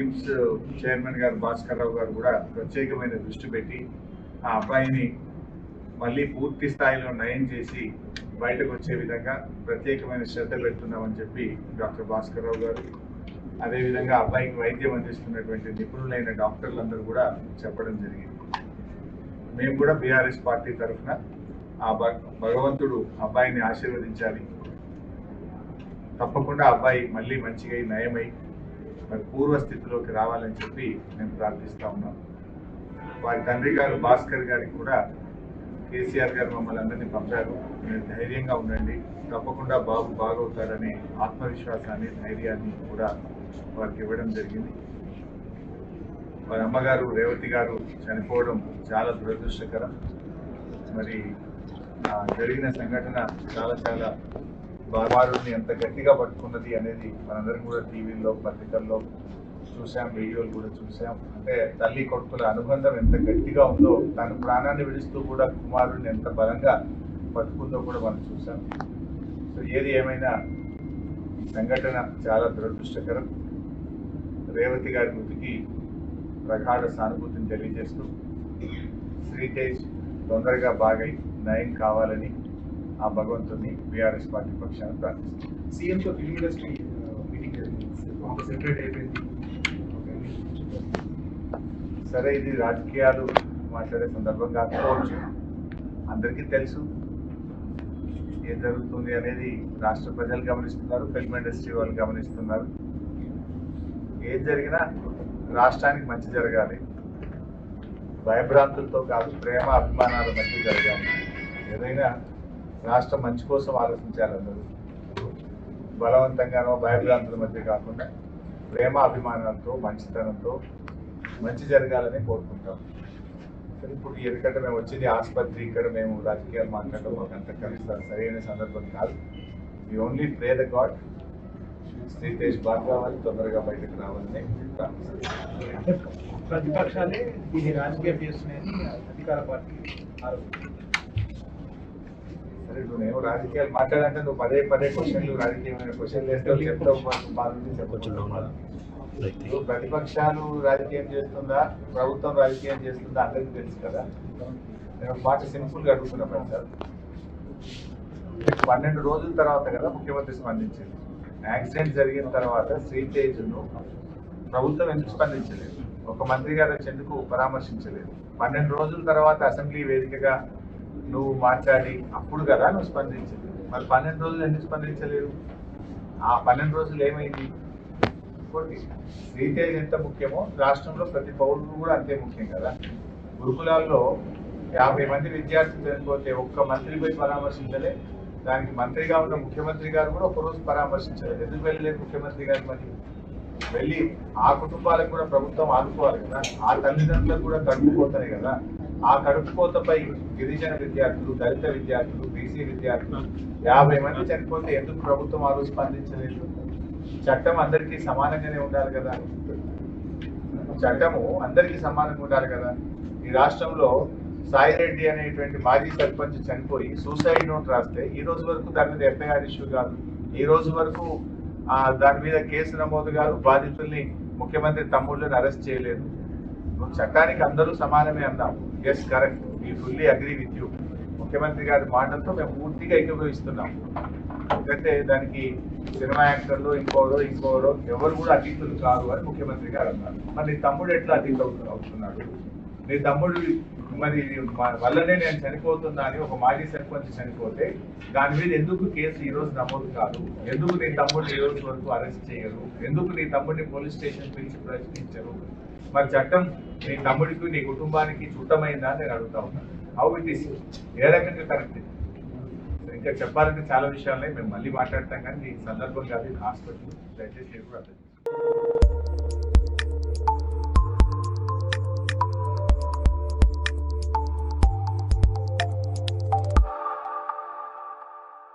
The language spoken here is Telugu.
కిమ్స్ చైర్మన్ గారు భాస్కర్ రావు గారు కూడా ప్రత్యేకమైన దృష్టి పెట్టి ఆ అబ్బాయిని మళ్ళీ పూర్తి స్థాయిలో నయం చేసి బయటకు వచ్చే విధంగా ప్రత్యేకమైన శ్రద్ధ పెడుతున్నామని చెప్పి డాక్టర్ భాస్కర్ రావు గారు, అదేవిధంగా అబ్బాయికి వైద్యం అందిస్తున్నటువంటి నిపుణులైన డాక్టర్లందరూ కూడా చెప్పడం జరిగింది. మేము కూడా బీఆర్ఎస్ పార్టీ తరఫున ఆ భగవంతుడు అబ్బాయిని ఆశీర్వదించాలి, తప్పకుండా అబ్బాయి మళ్ళీ మంచిగా నయమై మరి పూర్వస్థితిలోకి రావాలని చెప్పి మేము ప్రార్థిస్తా ఉన్నాం. వారి తండ్రి గారు భాస్కర్ గారికి కూడా కేసీఆర్ గారు మమ్మల్ని అందరినీ పంపారు, మీరు ధైర్యంగా ఉండండి, తప్పకుండా బాబు బాగవుతారనే ఆత్మవిశ్వాసాన్ని ధైర్యాన్ని కూడా వారికి ఇవ్వడం జరిగింది. వారి అమ్మగారు రేవతి గారు చనిపోవడం చాలా దురదృష్టకరం. మరి జరిగిన సంఘటన చాలా బాబారుని ఎంత గట్టిగా పట్టుకున్నది అనేది మనందరం కూడా టీవీల్లో పత్రికల్లో చూసాం, వీడియోలు కూడా చూసాం. అంటే తల్లి కొడుకుల అనుబంధం ఎంత గట్టిగా ఉందో, తన ప్రాణాన్ని విడుస్తూ కూడా కుమారుడిని ఎంత బలంగా పట్టుకుందో కూడా మనం చూసాం. సో ఏది ఏమైనా ఈ సంఘటన చాలా దురదృష్టకరం. రేవతి గారి మృతికి ప్రగాఢ సానుభూతిని తెలియజేస్తూ శ్రీతేజ్ తొందరగా బాగై నయం కావాలని ఆ భగవంతుని బీఆర్ఎస్ పార్టీ పక్షాన ప్రార్థిస్తుంది. సీఎంతో ఫిల్మ్ ఇండస్ట్రీ మీటింగ్ జరిగింది, సెపరేట్ అయిపోయింది. సరే, ఇది రాజకీయాలు మాట్లాడే సందర్భం కాకపోవచ్చు. అందరికీ తెలుసు ఏం జరుగుతుంది అనేది. రాష్ట్ర ప్రజలు గమనిస్తున్నారు, ఫిల్మ్ ఇండస్ట్రీ వాళ్ళు గమనిస్తున్నారు. ఏం జరిగినా రాష్ట్రానికి మంచి జరగాలి, భయభ్రాంతులతో కాదు, ప్రేమ అభిమానాల మధ్య జరగాలి. ఏదైనా రాష్ట్రం మంచి కోసం ఆలోచించాలి. అందరూ బలవంతంగానో భయభ్రాంతుల మధ్య కాకుండా ప్రేమ అభిమానాలతో మంచితనంతో మంచి జరగాలని కోరుకుంటాం. సరే, ఇప్పుడు ఎందుకంటే మేము వచ్చింది ఆసుపత్రి, ఇక్కడ మేము రాజకీయాలు మాట్లాడడం మాకు అంత కలుస్తారు సరైన సందర్భం కాదు. We only pray the God Sritej బాగా కావాలి, తొందరగా బయటకు రావాలని ప్రార్థిస్తాం. ప్రతిపక్షాలే ఇది రాజకీయం చేస్తున్నాయని అధికార పార్టీ ఆరోపిస్తుంది. సరే, నువ్వు రాజకీయాలు మాట్లాడాలంటే నువ్వు పదే క్వశ్చన్లు రాజకీయమైన క్వశ్చన్లు వేస్తావు, చెప్తావు, బాగుంది చెప్పచ్చు. ప్రతిపక్షాలు రాజకీయం చేస్తుందా, ప్రభుత్వం రాజకీయం చేస్తుందా అందరికీ తెలుసు కదా. నేను మాట సింపుల్ గా అడుగుతున్నా సార్, 12 రోజుల తర్వాత కదా ముఖ్యమంత్రి స్పందించింది. యాక్సిడెంట్ జరిగిన తర్వాత శ్రీతేజ్ను ప్రభుత్వం ఎందుకు స్పందించలేదు? ఒక మంత్రి గారు వచ్చి ఎందుకు పరామర్శించలేదు? 12 రోజుల తర్వాత అసెంబ్లీ వేదికగా నువ్వు మాట్లాడి అప్పుడు కదా నువ్వు స్పందించింది. మరి 12 రోజులు ఎందుకు స్పందించలేదు? ఆ 12 రోజులు ఏమైంది? ఇంకోటి, శ్రీతేజ్ ఎంత ముఖ్యమో రాష్ట్రంలో ప్రతి పౌరుడు కూడా అంతే ముఖ్యం కదా. గురుకులాల్లో 50 మంది విద్యార్థులు చనిపోతే ఒక్క మంత్రి పోయి పరామర్శించలే. దానికి మంత్రిగా ఉన్న ముఖ్యమంత్రి గారు కూడా ఒకరోజు పరామర్శించలేదు. ఎందుకు వెళ్ళలేదు ముఖ్యమంత్రి గారు? మరి వెళ్ళి ఆ కుటుంబాలకు కూడా ప్రభుత్వం ఆదుకోవాలి కదా, ఆ తల్లిదండ్రులకు కూడా కడుపుకోతాయి కదా. ఆ కడుపుకోతపై గిరిజన విద్యార్థులు, దళిత విద్యార్థులు, బీసీ విద్యార్థులు 50 మంది చనిపోతే ఎందుకు ప్రభుత్వం ఆ రోజు స్పందించలేదు? చట్టం అందరికీ సమానంగానే ఉండాలి కదా, చట్టము అందరికీ సమానంగా ఉండాలి కదా. ఈ రాష్ట్రంలో సాయిరెడ్డి అనేటువంటి మాజీ సర్పంచ్ చనిపోయి సూసైడ్ నోట్ రాస్తే ఈ రోజు వరకు దాని మీద ఎఫ్ఐఆర్ ఇష్యూ కాదు, ఈ రోజు వరకు దాని మీద కేసు నమోదు కాదు, బాధితుల్ని ముఖ్యమంత్రి తమ్ముళ్ళని అరెస్ట్ చేయలేదు. నువ్వు చట్టానికి అందరూ సమానమే అన్నావు. Yes, correct, we fully agree with you. ముఖ్యమంత్రి గారి మాటలతో మేము పూర్తిగా ఏకీభవిస్తున్నాం. ఎందుకంటే దానికి సినిమా యాక్టర్లు ఇంకోరో ఎవరు కూడా అతీతులు కాదు అని ముఖ్యమంత్రి గారు అన్నారు. మరి నీ తమ్ముడు ఎట్లా అతీత అవుతున్నాడు? నీ తమ్ముడు మరి వల్లనే నేను చనిపోతున్నా అని ఒక మాజీ సర్పంచ్ చనిపోతే దాని మీద ఎందుకు కేసు ఈ రోజు నమోదు కాదు? ఎందుకు నీ తమ్ముడిని ఈ రోజు వరకు అరెస్ట్ చేయరు? ఎందుకు నీ తమ్ముడిని పోలీస్ స్టేషన్ పిలిచి ప్రశ్నించరు? మరి చట్టం నీ తమ్ముడికి నీ కుటుంబానికి చుట్టమైందా అని నేను అడుగుతా ఉన్నాను. హౌ ఇట్ ఈస్, ఏ రకంగా కరెక్ట్? ఇంకా చెప్పాలంటే చాలా విషయాలనే మేము మళ్ళీ మాట్లాడతాం, కానీ ఈ సందర్భం కాదు, హాస్పిటల్ దయచేసి కూడా